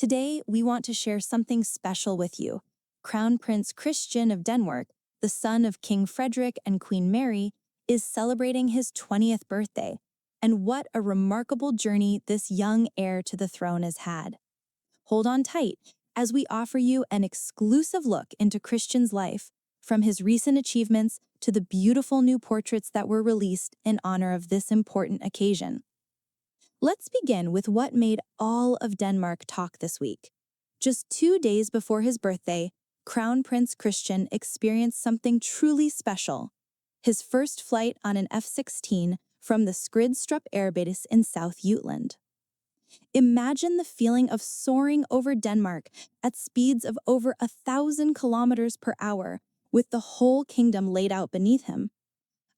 Today, we want to share something special with you. Crown Prince Christian of Denmark, the son of King Frederik and Queen Mary, is celebrating his 20th birthday. And what a remarkable journey this young heir to the throne has had. Hold on tight as we offer you an exclusive look into Christian's life, from his recent achievements to the beautiful new portraits that were released in honor of this important occasion. Let's begin with what made all of Denmark talk this week. Just 2 days before his birthday, Crown Prince Christian experienced something truly special. His first flight on an F-16 from the Skridstrup Air Base in South Jutland. Imagine the feeling of soaring over Denmark at speeds of over 1,000 kilometers per hour, with the whole kingdom laid out beneath him.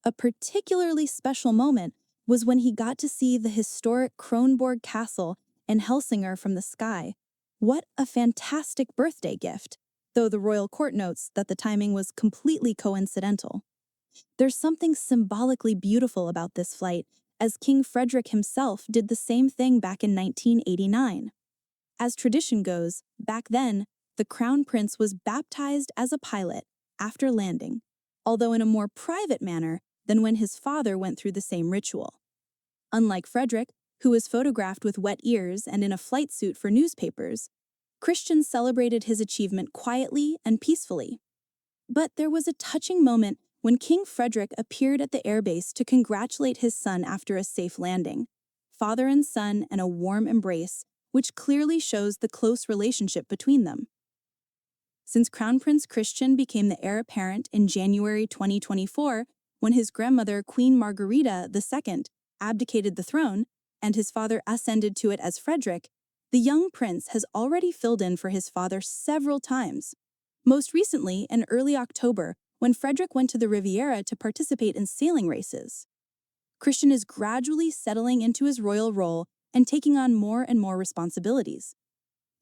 A particularly special moment was when he got to see the historic Kronborg Castle in Helsingør from the sky. What a fantastic birthday gift, though the royal court notes that the timing was completely coincidental. There's something symbolically beautiful about this flight, as King Frederik himself did the same thing back in 1989. As tradition goes, back then, the Crown Prince was baptized as a pilot after landing, although in a more private manner than when his father went through the same ritual. Unlike Frederik, who was photographed with wet ears and in a flight suit for newspapers, Christian celebrated his achievement quietly and peacefully. But there was a touching moment when King Frederik appeared at the airbase to congratulate his son after a safe landing. Father and son in a warm embrace, which clearly shows the close relationship between them. Since Crown Prince Christian became the heir apparent in January 2024, when his grandmother Queen Margareta II abdicated the throne and his father ascended to it as Frederik, the young prince has already filled in for his father several times. Most recently, in early October, when Frederik went to the Riviera to participate in sailing races. Christian is gradually settling into his royal role and taking on more and more responsibilities.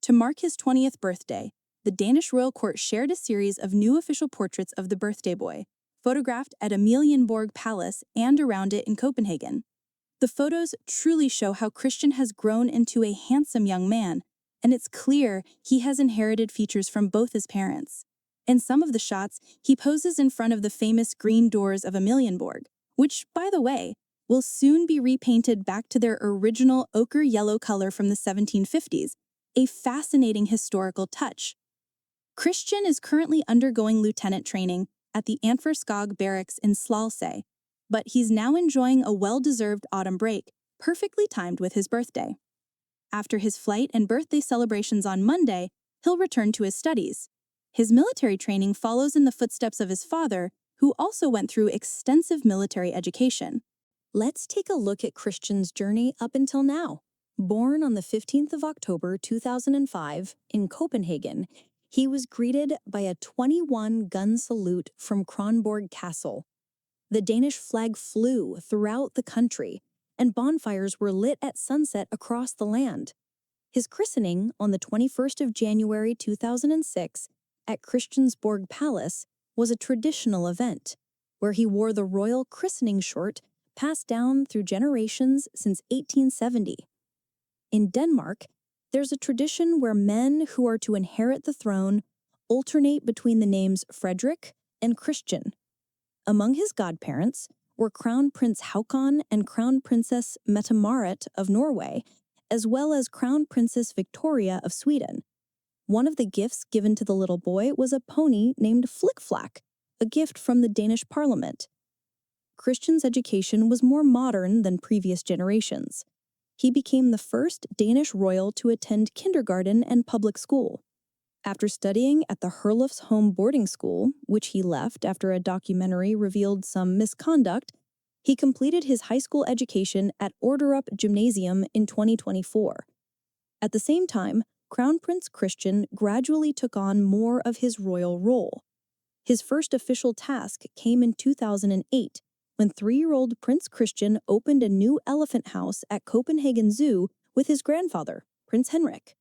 To mark his 20th birthday, the Danish royal court shared a series of new official portraits of the birthday boy, photographed at Amalienborg Palace and around it in Copenhagen. The photos truly show how Christian has grown into a handsome young man, and it's clear he has inherited features from both his parents. In some of the shots, he poses in front of the famous green doors of Amalienborg, which, by the way, will soon be repainted back to their original ochre-yellow color from the 1750s, a fascinating historical touch. Christian is currently undergoing lieutenant training at the Antverskog barracks in Slagelse, but he's now enjoying a well-deserved autumn break, perfectly timed with his birthday. After his flight and birthday celebrations on Monday, he'll return to his studies. His military training follows in the footsteps of his father, who also went through extensive military education. Let's take a look at Christian's journey up until now. Born on the 15th of October 2005 in Copenhagen, he was greeted by a 21-gun salute from Kronborg Castle. The Danish flag flew throughout the country, and bonfires were lit at sunset across the land. His christening on the 21st of January 2006 at Christiansborg Palace was a traditional event, where he wore the royal christening shirt passed down through generations since 1870. In Denmark, there's a tradition where men who are to inherit the throne alternate between the names Frederik and Christian. Among his godparents were Crown Prince Haakon and Crown Princess Mette-Marit of Norway, as well as Crown Princess Victoria of Sweden. One of the gifts given to the little boy was a pony named Flick-Flack, a gift from the Danish parliament. Christian's education was more modern than previous generations. He became the first Danish royal to attend kindergarten and public school. After studying at the Herlufsholm boarding school, which he left after a documentary revealed some misconduct, he completed his high school education at Orderup Gymnasium in 2024. At the same time, Crown Prince Christian gradually took on more of his royal role. His first official task came in 2008, when 3-year-old Prince Christian opened a new elephant house at Copenhagen Zoo with his grandfather, Prince Henrik.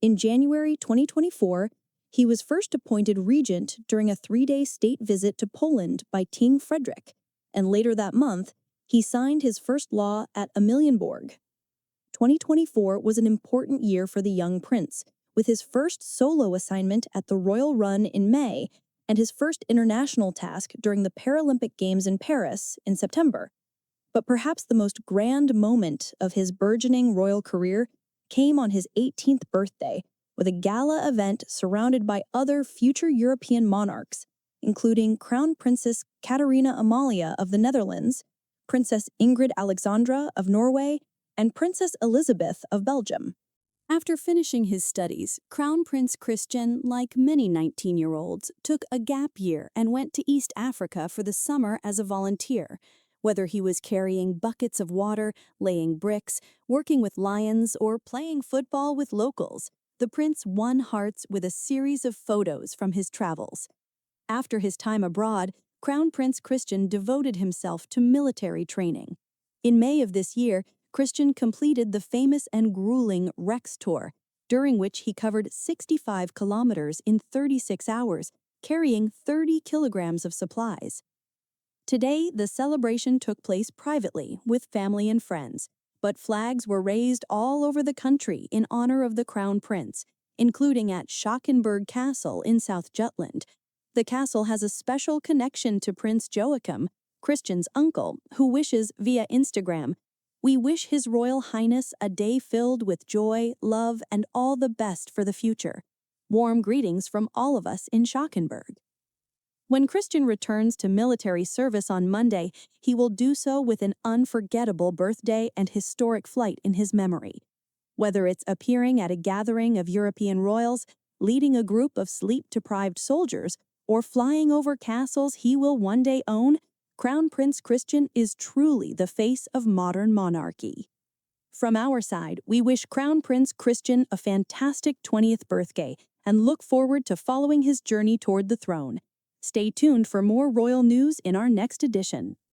In January 2024, he was first appointed regent during a 3-day state visit to Poland by King Frederik, and later that month, he signed his first law at Amalienborg. 2024 was an important year for the young prince, with his first solo assignment at the Royal Run in May and his first international task during the Paralympic Games in Paris in September. But perhaps the most grand moment of his burgeoning royal career came on his 18th birthday, with a gala event surrounded by other future European monarchs, including Crown Princess Caterina Amalia of the Netherlands, Princess Ingrid Alexandra of Norway, and Princess Elizabeth of Belgium. After finishing his studies, Crown Prince Christian, like many 19-year-olds, took a gap year and went to East Africa for the summer as a volunteer. Whether he was carrying buckets of water, laying bricks, working with lions, or playing football with locals, the prince won hearts with a series of photos from his travels. After his time abroad, Crown Prince Christian devoted himself to military training. In May of this year, Christian completed the famous and grueling Rex Tour, during which he covered 65 kilometers in 36 hours, carrying 30 kilograms of supplies. Today, the celebration took place privately with family and friends, but flags were raised all over the country in honor of the Crown Prince, including at Schockenberg Castle in South Jutland. The castle has a special connection to Prince Joachim, Christian's uncle, who wishes via Instagram, "We wish His Royal Highness a day filled with joy, love, and all the best for the future. Warm greetings from all of us in Schockenberg." When Christian returns to military service on Monday, he will do so with an unforgettable birthday and historic flight in his memory. Whether it's appearing at a gathering of European royals, leading a group of sleep-deprived soldiers, or flying over castles he will one day own, Crown Prince Christian is truly the face of modern monarchy. From our side, we wish Crown Prince Christian a fantastic 20th birthday and look forward to following his journey toward the throne. Stay tuned for more royal news in our next edition.